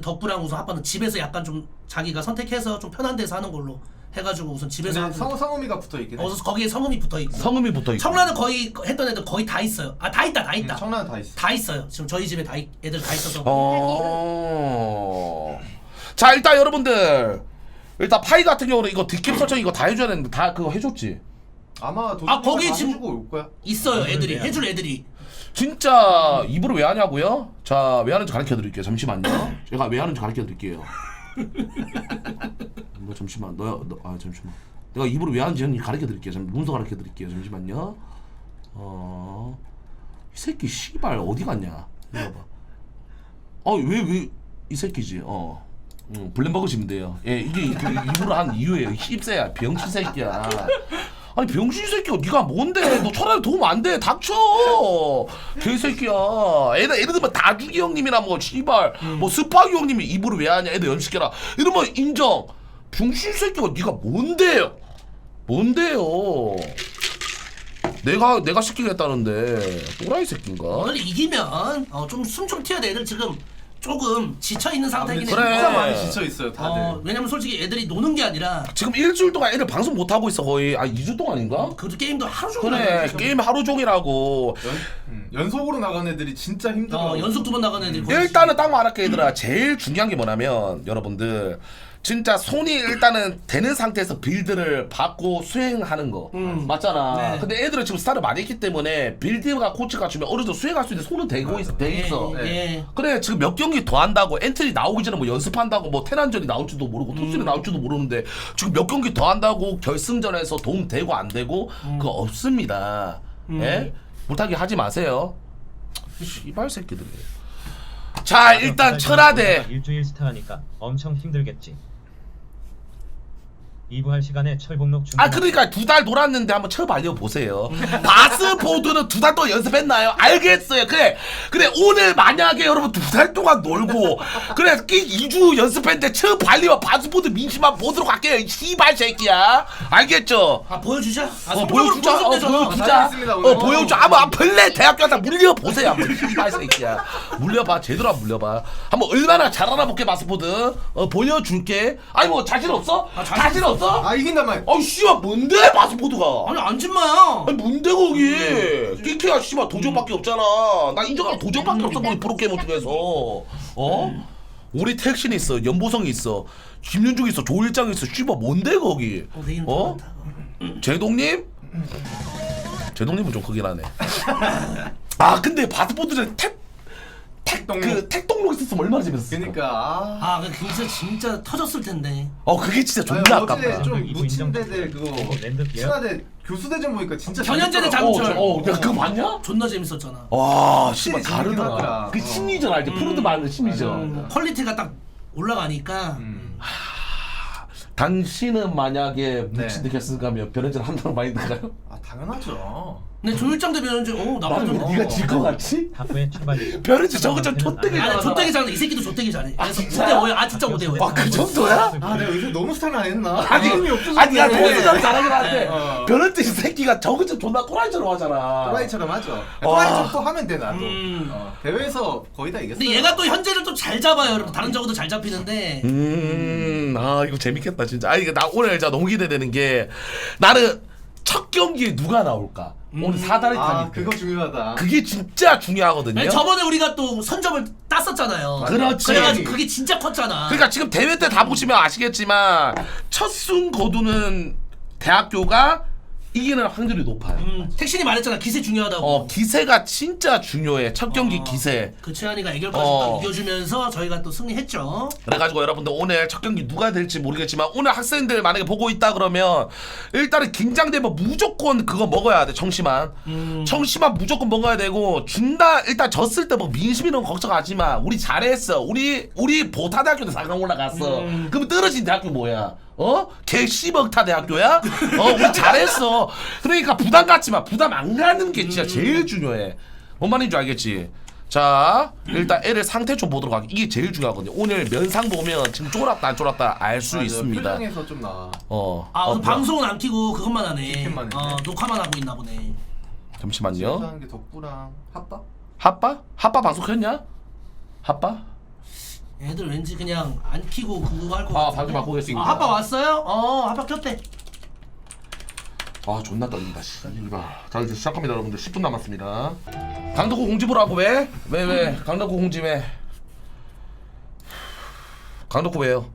덕구랑 우선 합반은 집에서 약간 좀 자기가 선택해서 좀 편한 데서 하는 걸로 해가지고 우선 집에서 근데 하고. 성우미가 붙어 있긴 해. 거기에 성음이 붙어 있고. 성음이 붙어 있고. 청라는 거의 했던 애들 거의 다 있어요. 다 있다. 청라는 다 있어. 다 있어요. 지금 저희 집에 애들 다 있어서. 자 일단 여러분들 일단 파이 같은 경우는 이거 뒷캡 설정 이거 다 해줘야 되는데 다 그거 해줬지? 아마 거기 다 지금- 해주고 올 거야. 있어요. 애들이 해줄 애들이. 진짜 입으로 왜 하냐고요? 자 왜 하는지 가르쳐 드릴게요. 잠시만요. 제가 왜 하는지 가르쳐 드릴게요. 뭐 잠시만 잠시만. 내가 입으로 왜 하는지 형님 가르쳐 드릴게요. 문서 가르쳐 드릴게요. 잠시만요. 이 새끼 씨발 어디 갔냐? 이거 봐. 왜 이 새끼지? 블랙버그 시면 돼요. 예, 이게 입으로 한 이유예요. 힙새야, 병신 새끼야. 아니 병신 새끼가 네가 뭔데? 너 천하에 도움 안 돼. 닥쳐. 개새끼야. 애들 뭐 다주기 형님이나 뭐 씨발 뭐 스파기 형님이 입으로 왜 하냐? 애들 연습시켜라. 이러면 인정. 병신 새끼가 네가 뭔데요? 내가 시키겠다는데 또라이 새끼인가? 오늘 이기면 좀 숨 좀 튀어야 돼. 애들 지금 조금 지쳐 있는 상태이긴 진짜 그래. 많이 지쳐 있어요 다들. 왜냐면 솔직히 애들이 노는 게 아니라 지금 일주일 동안 애들 방송 못 하고 있어 거의. 2주 동안인가? 그 게임도 하루 종일 그래 하는 거죠. 게임 하루 종일하고. 연속으로 나간 애들이 진짜 힘들어. 연속 2번 나가는 애들이 거의 일단은 딱 말할게 얘들아. 제일 중요한 게 뭐냐면 여러분들 진짜 손이 일단은 되는 상태에서 빌드를 받고 수행하는 거 맞잖아. 네. 근데 애들은 지금 스타를 많이 했기 때문에 빌드가 코치가 주면 어느 정도 수행할 수 있는 손은 돼 있어. 예. 그래 지금 몇 경기 더 한다고 엔트리 나오기 전에 뭐 연습한다고 뭐 테란전이 나올지도 모르고 톱술이 나올지도 모르는데 지금 몇 경기 더 한다고 결승전에서 도움 되고 안 되고 그거 없습니다. 예? 못하게 하지 마세요. 씨발 새끼들. 자 일단 철화대 일주일 스타하니까 엄청 힘들겠지. 2부 할 시간에 철봉록 준비. 아 그러니까 2달 놀았는데 한번 처음 알려보세요. 바스포드는 2달 동안 연습했나요? 알겠어요. 그래 오늘 만약에 여러분 2달 동안 놀고 그래 2주 연습했는데 처음 발리와 바스포드 민심만 보도록 할게요. 이 씨발 새끼야. 알겠죠? 아 보여주자. 아 보여주자. 보여주자. 알겠습니다, 오늘. 보여줘. 한번 벌레 대학교 한번 물려보세요. 한번 씨발 새끼야. 물려봐. 제대로 한번 물려봐. 한번 얼마나 잘하나 볼게 바스포드. 보여줄게. 아니 뭐 자신 없어? 자신 없어? 아 이긴단 말. 아이 씨발 뭔데 바스포드가? 아니 안진마야. 아니 뭔데 거기? 끼키야 씨발 도전밖에 없잖아. 나 인정하는 도전밖에 없어 우리 프로게이머 중에서. 우리 택신이 있어, 연보성이 있어, 김윤중이 있어, 조일장이 있어. 씨발 뭔데 거기? 내 이름 좋다. 제동님? 제동님은 좀 크긴 하네. 아 근데 바스포드는 택동록 있었으면 얼마나 재밌었어. 그러니까 그 진짜 터졌을 텐데. 그게 진짜 아니, 존나 어제 아깝다. 좀 이부 무친대들 그거 랜드 계약? 친화대 교수대전 보니까 진짜 견현재대 재밌더라고. 장철. 야 그거 봤냐? 존나 재밌었잖아. 와 씨발 확실히 재밌긴 다르더라. 하더라. 그 심리전 알지? 프로드 말하는 심리전. 퀄리티가 딱 올라가니까. 당신은 만약에 네. 무친대 결승 가면 변현재 한다는 마인드인가요? 아 당연하죠. 근데 조일장 대변은 나는 나빠졌네. 네가 질 것 같지? 하프의 출발. 변현재 저거 좀 촌되게 아니 잘하잖아. 조태기 잘하네. 이 새끼도 조태기 잘해. 그래서 진짜? 5대5야. 진짜 5대5야. 아 그 정도야? 아 내가 요새 너무 스타일 안 했나? 아니 힘이 없어서 아니 야 그래. 도수장 잘하긴 한데 어. 변현재 이 새끼가 저거 좀 존나 꼬라이처럼 하잖아. 또라이처럼 하죠. 와. 또라이처럼 또 하면 돼 나도. 음. 대회에서 거의 다 이겼어. 근데 얘가 또 현재를 또 잘 잡아요. 여러분. 다른 적어도 잘 잡히는데. 아 이거 재밌겠다 진짜. 아니 나 오늘 진짜 너무 기대되는 게 나는 첫 경기에 누가 나올까? 오늘 사다리 아 타기. 그거 중요하다. 그게 진짜 중요하거든요. 아니, 저번에 우리가 또 선점을 땄었잖아요. 그렇지. 그래가지고 그게 진짜 컸잖아. 그러니까 지금 대회 때 다 보시면 아시겠지만 첫 승 거두는 대학교가 이기는 확률이 높아요. 택신이 말했잖아. 기세 중요하다고. 기세가 진짜 중요해. 첫 경기 기세. 그 최한이가 애결까지 딱 이겨주면서 저희가 또 승리했죠. 그래가지고 여러분들 오늘 첫 경기 누가 될지 모르겠지만 오늘 학생들 만약에 보고 있다 그러면 일단은 긴장되면 무조건 그거 먹어야 돼. 청심환. 청심환 무조건 먹어야 되고 준다 일단 졌을 때 뭐 민심 이런 거 걱정하지 마. 우리 잘했어. 우리 보타대학교도 4강 올라갔어. 그럼 떨어진 대학교 뭐야? 개 씨벅타 대학교야? 우리 잘했어. 그러니까 부담 갖지 마. 부담 안 가는 게 진짜 제일 중요해. 뭔 말인지 줄 알겠지? 자, 일단 애를 상태 좀 보도록 할게. 이게 제일 중요하거든요. 오늘 면상 보면 지금 쫄았다 안 쫄았다 알 수 있습니다. 표정에서 좀 나와. 오늘 뭐야. 방송은 안 키고 그것만 하네. 디캠만 했네. 녹화만 하고 있나 보네. 잠시만요. 하는 게 덕구랑 핫바? 핫바? 핫바 방송 켰냐? 핫바? 애들 왠지 그냥 안 키고 그거 할 거 같아. 방금 바꾸겠습니다. 아빠 왔어요? 핫바 켰대. 존나 떨린다. 자 이제 시작합니다 여러분들. 10분 남았습니다. 강덕구 공지 보라고 왜? 왜? 강덕구 공지 왜? 강덕구 왜요?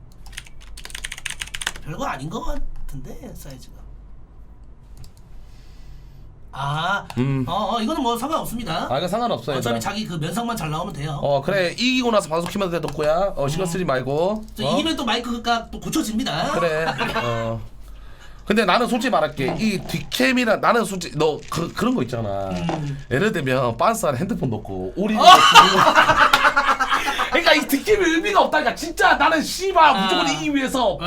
별거 아닌 거 같은데 사이즈가. 이거는 뭐 상관없습니다. 이거 상관없어요. 어차피 얘들아. 자기 그 면상만 잘 나오면 돼요. 그래 이기고 나서 방송 키면 돼 덕구야. 신경 쓰지 말고. 이기면 또 마이크가 또 고쳐집니다. 그래. 근데 나는 솔직히 말할게. 이 뒷캠이랑 나는 솔직히 너 그런 거 있잖아. 예를 들면 빤스 안에 핸드폰 넣고 우리 그러니까 이 뒷캠이 의미가 없다니까. 진짜 나는 씨발 무조건 이기기 위해서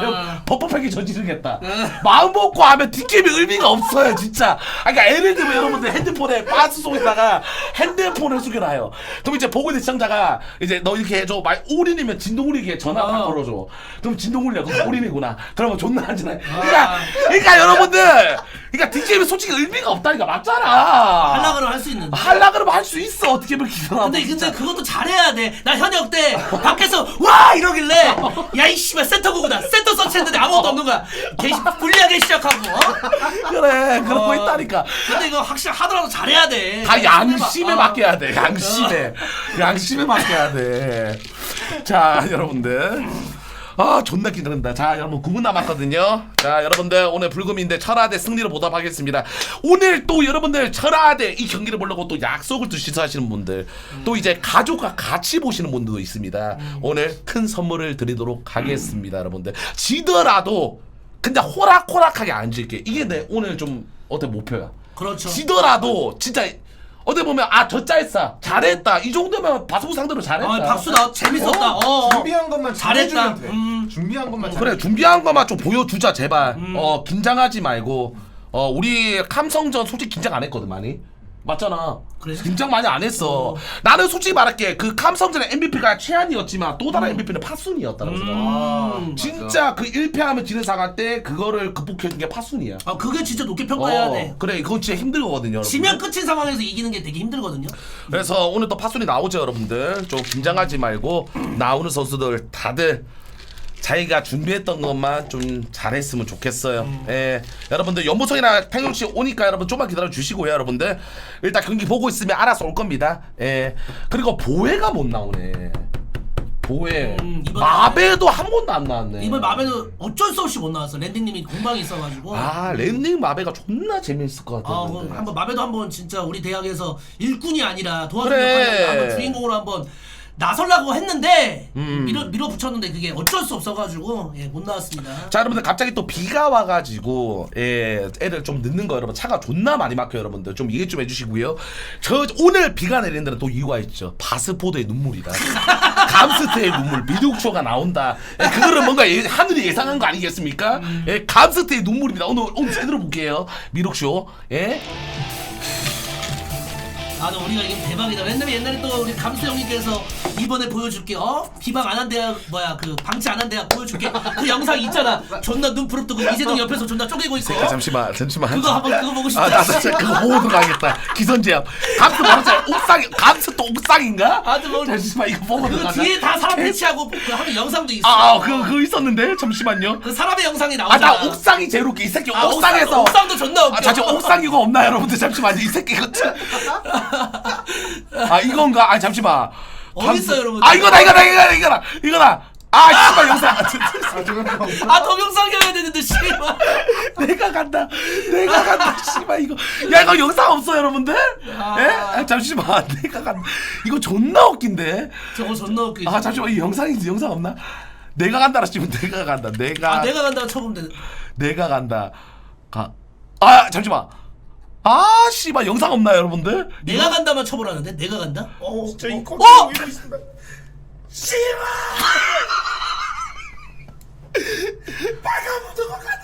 버퍼팩이 저지르겠다. 마음 먹고 하면 뒷캠이 의미가 없어요 진짜. 그러니까 예를 들면 여러분들 핸드폰에 빤스 속에다가 핸드폰을 숨겨놔요. 그럼 이제 보고 있는 시청자가 이제 너 이렇게 해줘. 올인이면 진동울이게 전화 딱 걸어줘. 그럼 진동울이야. 그럼 올인이구나. 그러면 존나 안전해. 그러니까 여러분들, 그러니까 뒷게임이 솔직히 의미가 없다니까. 맞잖아. 하려 그러면 할 수 있는데. 하려 그러면 할 수 있어. 어떻게 보면 기사나. 근데 그것도 잘해야 돼. 나 현역 때 밖에서 와 이러길래 야 이 씨발 센터구구나. 센터 서치했는데 아무것도 없는 거야. 불리하게 시작하고. 그래 그러고 있다니까. 근데 이거 확실히 하더라도 잘해야 돼. 다 양심에 맡겨야 돼. 양심에 맡겨야 돼. 자 여러분들. 존나 기다린다. 자 여러분 9분 남았거든요. 자 여러분들 오늘 불금인데 철화대 승리를 보답하겠습니다. 오늘 또 여러분들 철화대 이 경기를 보려고 또 약속을 두시서 하시는 분들 또 이제 가족과 같이 보시는 분들도 있습니다. 오늘 큰 선물을 드리도록 하겠습니다. 여러분들 지더라도 그냥 호락호락하게 앉을게. 이게 내 오늘 좀 어때 목표야. 그렇죠. 지더라도 진짜 어디 보면 저 짤싸 잘했다 이 정도면 바스부 상대로 잘했다. 박수 나 재밌었다. 준비한 것만 잘했다. 잘해주면 돼. 준비한 것만 잘 그래 준비한 것만 좀 보여주자 제발. 긴장하지 말고. 우리 감성전 솔직히 긴장 안 했거든 많이. 맞잖아. 그래? 긴장 많이 안 했어. 나는 솔직히 말할게 그 감성전의 MVP가 최한이었지만 또 다른 MVP는 파순이었다고 생각. 맞아. 진짜 그 1패하면 지는 상할 때 그거를 극복해준 게 파순이야. 아 그게 진짜 높게 평가해야 돼. 그래 그건 진짜 힘들거든요 여러분. 지면 끝인 상황에서 이기는 게 되게 힘들거든요. 그래서 오늘 또 파순이 나오죠 여러분들. 좀 긴장하지 말고 나오는 선수들 다들 자기가 준비했던 것만 좀 잘했으면 좋겠어요. 예, 여러분들 연보성이나 탱용씨 오니까 여러분 좀만 기다려 주시고요 여러분들. 일단 경기 보고 있으면 알아서 올 겁니다. 예, 그리고 보혜가 못 나오네. 보혜 마베도 한 번도 안 나왔네. 이번 마베는 어쩔 수 없이 못 나왔어. 랜딩님이 공방이 있어가지고. 아 랜딩 마베가 존나 재밌을 것 아, 같은데. 한번 마베도 한번 진짜 우리 대학에서 일꾼이 아니라 도와주는 그래. 역할로 한번 주인공으로 한번 나설라고 했는데 밀어붙였는데 그게 어쩔 수 없어가지고 예, 못 나왔습니다. 자 여러분들 갑자기 또 비가 와가지고 예 애들 좀 늦는 거 여러분 차가 존나 많이 막혀요 여러분들 좀 이해 좀 해주시고요. 저 오늘 비가 내리는 데는 또 이유가 있죠. 바스포드의 눈물이다. 감스트의 눈물 미국쇼가 나온다. 예, 그거를 뭔가 하늘이 예상한 거 아니겠습니까? 예, 감스트의 눈물입니다. 오늘 제대로 볼게요 미국쇼. 예. 아, 너 우리가 이게 대박이다. 옛날에 또 우리 감수 형님께서 이번에 보여줄게. 비방 안 한 대학 뭐야 그 방치 안 한 대학 보여줄게. 그 영상 있잖아. 존나 눈 부릅뜨고 이재동 옆에서 존나 쪼개고 있고. 잠시만. 그거 보고 싶다. 나 진짜 그거 보고 들어가겠다. 기선제압. 감스 말하자. 옥상 감스 또 옥상인가? 잠시만 이거 보고 그 들어가자. 뒤에 다 사람 배치하고 그 하는 영상도 있어. 그거 있었는데 잠시만요. 그 사람의 영상이 나오잖아. 나 옥상이 제일 웃겨. 이 새끼 옥상에서. 옥상도 존나 웃겨. 잠시만 옥상 이거 없나 여러분들 잠시만요. 이 새끼 이거 이건가? 잠시만. 어딨어 여러분? 이거다. 씨발 영상. 동영상이어야 되는데 씨발. 내가 간다. 씨발 이거. 야 이거 영상 없어 여러분들? 예? 잠시만. 내가 간다. 이거 존나 웃긴데. 저거 존나 웃기지. 잠시만 이 영상 없나? 내가 간다라 씨발 내가 간다. 내가 간다고 쳐보면 돼. 내가 간다. 잠시만. 씨발 영상 없나요 여러분들? 내가 간다만 쳐보라는데? 내가 간다? 진짜 이 콘텐츠 올리고 있습니다. 씨발. 빨간 무조건 간다.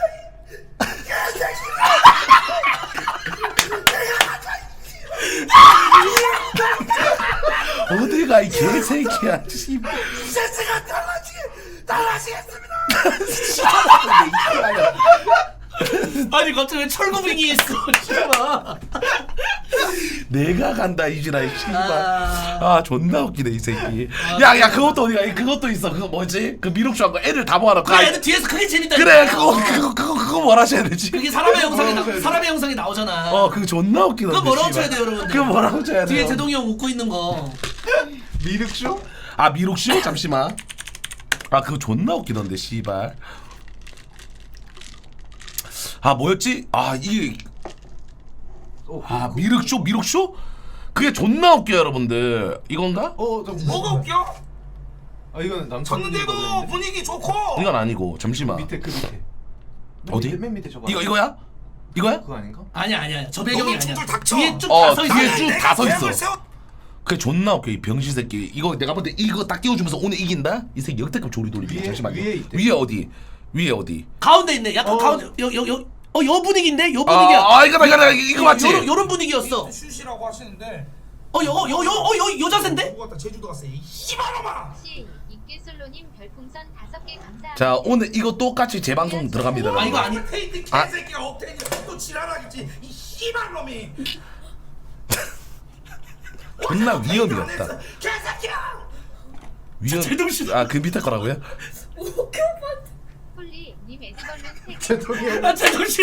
어디가 이 개새끼야. 씨발. 세스가 나가시겠습니다. 아니 갑자기 왜 철거빙이 있어 씨발. 내가 간다 이지라 이 씨발. 존나 웃기네 이 새끼. 야 그것도 어디가? 그것도 있어. 그거 뭐지? 그 미륵쇼 한거 애들 다 모아놓고. 그 애들 뒤에서 그게 재밌다. 그래 그거 뭐라 하셔야 되지? 그게 사람의 영상이 나오잖아. 그거 존나 웃기던데. 그거 뭐라고 씨발. 쳐야 돼요 여러분들? 그거 뭐라고 쳐야 돼요? 뒤에 제동이 형 웃고 있는 거. 미륵쇼? 미륵쇼? 잠시만. 그거 존나 웃기던데 씨발. 뭐였지? 이게 미륵쇼? 그게 존나 웃겨 여러분들. 이건가? 뭐가 웃겨? 이거는 남친 쳤는데도 분위기 좋고. 이건 아니고 잠시만. 밑에 그 밑에 어디? 맨 밑에 저거 이거야? 그거 아닌가? 아니야. 저 배경이 아니야. 너무 닥쳐. 뒤에 쭉 다 서 있어. 뒤에 쭉 다 서 계획을 있어. 그게 존나 웃겨 이 병신 새끼. 이거 내가 볼 때 이거 딱 띄워주면서 오늘 이긴다? 이 새끼 역대급 조리돌이. 잠시만요. 위에 있대. 위에 어디? 가운데 있네. 약간 가운데 요 분위기인데? 요 분위기야. 이거 맞지? 요런 분위기였어. 슛이라고 하시는데. 요 자세인데? 누구 갔다 제주도 갔어. 이 씨발놈아. 이끼솔로님 별풍선 5개 감사합니다. 자 오늘 이거 똑같이 재방송 들어갑니다. 이거 아니. 옥테이드 개새끼가 옥테이드 또 지랄하겠지. 이 씨발놈이. 존나 위험이 없다. 개새끼야. 제동씨. 그 밑에 거라고요? 폴리님 에스벌룬 3개. 제동이 형 제동씨.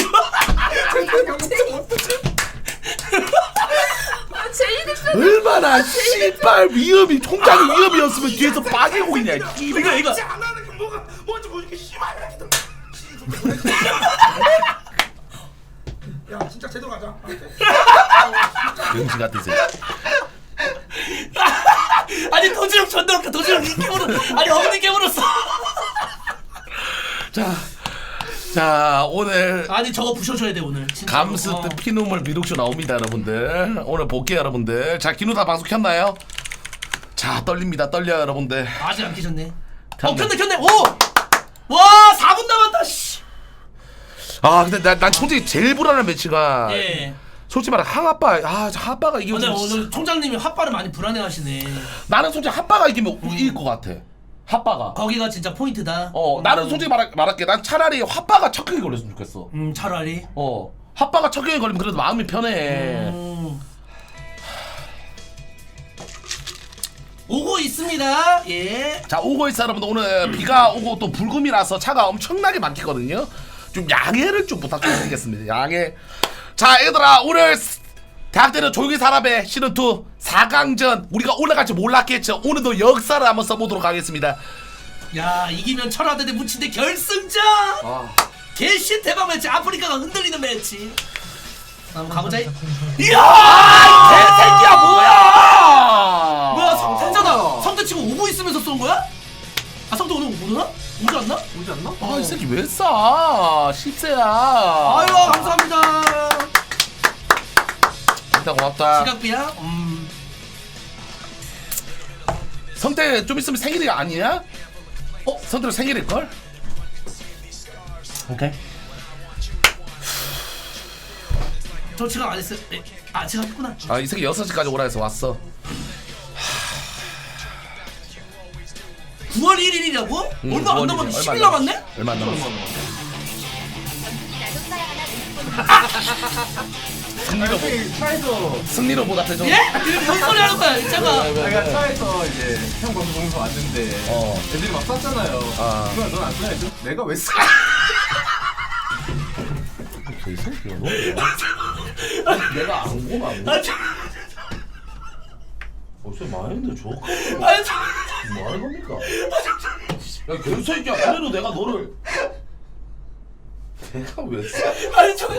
얼마나 씨발 위험이 통장이 위험이었으면 뒤에서 빠지고 있냐. 이거. 진짜 안 하는 게 뭐가 뭔지 모르게 씨발 새끼들. 야 진짜 제대로 가자. 병신 같은 새끼. 아니 도지력 존나 웃겨. 도지력 이 깨물었어. 아니 어머니 깨물었어. 자 오늘 아니 저거 부셔줘야 돼 오늘. 진짜. 감스트 피눈물 미륵쇼 나옵니다 여러분들. 오늘 볼게요 여러분들. 자 기누 다 방송 켰나요? 자 떨립니다. 떨려요 여러분들. 아직 안 키셨네. 켰네. 켰네. 오. 아 근데 난 솔직히 제일 불안한 매치가 예. 솔직히 말해 항아빠. 항아빠가 이기면 근데 좀 오늘 총장님이 핫바를 많이 불안해하시네. 나는 솔직히 핫바가 이기면 이길 것 같아. 핫바가. 거기가 진짜 포인트다. 나는 솔직히 말할게. 난 차라리 핫바가 첫 경기 걸렸으면 좋겠어. 차라리. 핫바가 첫 경기 걸리면 그래도 마음이 편해. 오고 있습니다. 예. 자 오고 있어 여러분들. 오늘 비가 오고 또 불금이라서 차가 엄청나게 막히거든요. 좀 양해를 좀 부탁드리겠습니다. 양해. 자 얘들아 오늘 대학대는 조용히 살아배 시즌2 4강전 우리가 올라갈지 몰랐겠죠. 오늘도 역사를 한번 써보도록 하겠습니다. 야 이기면 철화대 대 무친대 결승전. 개신 대박 매치. 아프리카가 흔들리는 매치. 한번 가보자. 이야 개새끼야 뭐야. 뭐야 성태잖아. 성태 치고 오고 있으면서 쏜 거야? 아 성태 오늘 못 오나? 오지 않나? 오지 않나? 아 이 새끼 왜 쏴. 10세야. 아유 감사합니다. 일단 고맙다. 지각비야? 성태 좀 있으면 생일이 아니야? 성태로 생일일걸? 오케이. 저 지각 안 했어요. 아 지각 했구나. 아 이 새끼 6시까지 오라 해서 왔어. 9월 1일이라고? 얼마 안 남았네. 10일 남았네? 얼마 안 남았어. 전분이 나도 써야 하나 승리로 차에서 승리로 보답해줘. 예? 이거 뭔 소리 하는 거야? 잠깐. 내가 차에서 이제 형 방송 보면서 왔는데 애들이 막 쐈잖아요. 그걸 넌 안 쏴야죠? 내가 왜 쏴? 이 새끼야 너. 내가 안 고만. 아, 저, 벌써 마인드 좋아. 아, 저, 뭐 하는 겁니까? 야 개새끼야 그래도 내가 너를 내가 왜 써? 아니 저,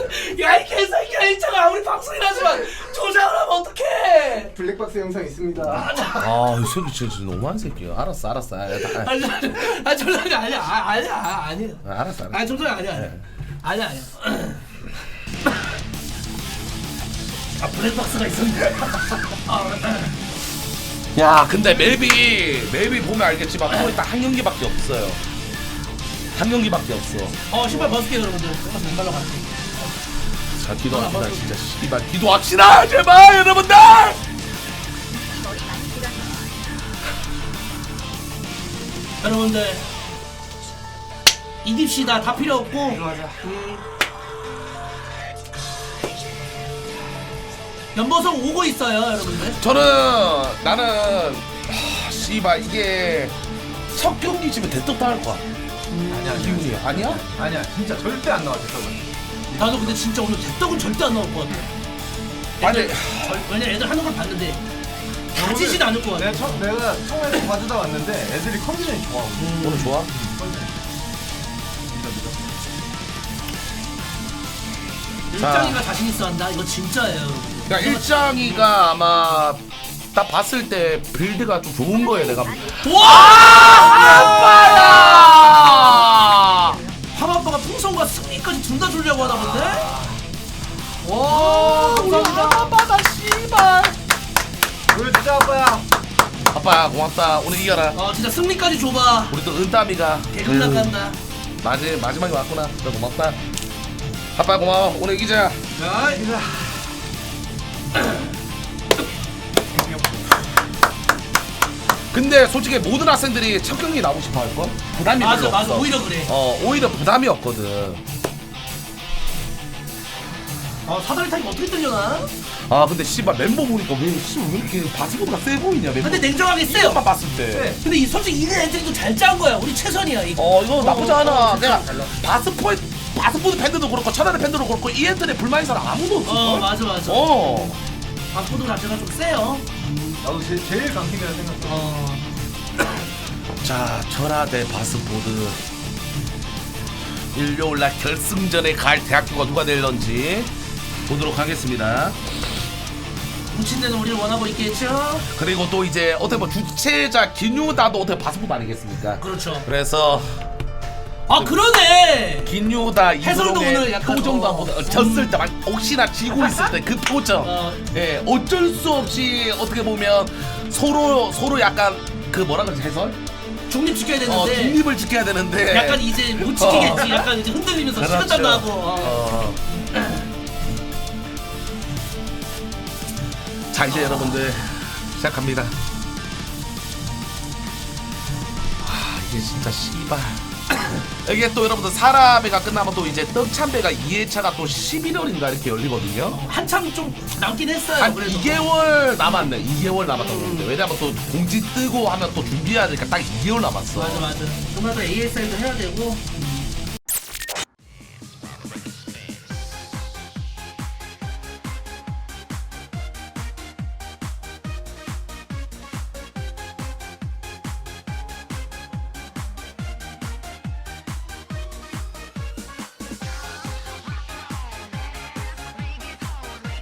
야이 개새끼야 이차가 아무리 방송이라지만 조작을 하면 어떡해? 블랙박스 영상 있습니다. 아이 새끼 진짜 너무한 새끼야. 알았어. 아 조작이 아니야. 아니야. 알았어. 아 조작이 아니야. 아니야. 아 블랙박스가 있었네. 야 근데 맵이 보면 알겠지만 거의 딱 한 경기밖에 없어요. 한 경기밖에 없어. 신발 벗을게요 여러분들. 제가 맨발로 갈게. 자 기도합시다 진짜 씨발 기도합시다 제발 여러분들. 머리 많이 길었네. 여러분들 이깁시다. 다 필요 없고. 연보성 오고 있어요 여러분들. 나는 씨발 이게 첫 경기쯤에 대떡 당할 거야. 아니야 기분이 아니야? 아니야 진짜 절대 안 나와 대떡은. 나도 근데 진짜 오늘 대떡은 절대 안 나올 것 같아. 아니 왜냐 애들 하는 걸 봤는데 가지진 않을 것 같아. 내가 처음에 봐주다 왔는데 애들이 컨디션이 좋아. 오늘 좋아? 일장이가 자신 있어 한다. 이거 진짜예요 여러분들. 그러니까 일장이가 아마 딱 봤을 때 빌드가 좀 좋은 거예요 내가. 와! 하마빠가 풍선과 승리까지 둘 다 주려고 하나 본데? 와 감사합니다. 아빠다 씨발. 보여주자 아빠야. 아빠야 고맙다. 오늘 이겨라. 진짜 승리까지 줘봐. 우리 또 은땀이가 개금 나간다. 마지막에 왔구나. 그래 고맙다. 아빠 고마워. 오늘 이기자. 자 이제 근데 솔직히 모든 학생들이 첫 경기 나오고 싶어 할 걸? 부담이 별로 맞아 없어. 오히려 그래. 오히려 부담이 없거든. 사다리 타기 어떻게 들려나? 아 근데 씨발 멤버 보니까 왜 이렇게 바스보드가 세 보이냐 멤버. 근데 냉정하게 세요. 이것만 봤을 때. 근데 솔직히 이게 애들도 잘 짠 거야. 우리 최선이야 이거. 이거 나쁘지 않아. 내가 달라. 바스보드 팬들도 그렇고 천안의 팬들도 그렇고 이 애들의 불만인 사람 아무도 없어. 맞아. 바코드 자체가 좀 세요. 나도 제일 강팀이라 생각해. 자 천하대 바스보드 일요일날 결승전에 갈 대학교가 누가 될런지 보도록 하겠습니다. 무친대는 우리를 원하고 있겠죠? 그리고 또 이제 어떻게 보면 주최자 김유다도 어떻게 바스보드 아니겠습니까? 그렇죠. 그래서 그러네. 김유다 해설도 오늘 이소룡의 약간, 표정도 한번 졌을 때 혹시나 지고 있을 때 그 표정. 예, 어쩔 수 없이 어떻게 보면 서로 약간 그 뭐라 그러지 해설? 중립 지켜야 되는데 중립을 지켜야 되는데 약간 이제 못 지키겠지. 약간 이제 흔들리면서 그렇죠. 식은땀 나고. 자 이제 여러분들 시작합니다. 이게 진짜 씨발 이게 또 여러분들 사라배가 끝나면 또 이제 떡참배가 2회차가 또 11월인가 이렇게 열리거든요. 한참 좀 남긴 했어요. 한 그래도. 2개월 남았네. 2개월 남았던 건데 왜냐면 또 공지 뜨고 하면 또 준비해야 되니까 딱 2개월 남았어. 맞아. 그마다 ASL도 해야 되고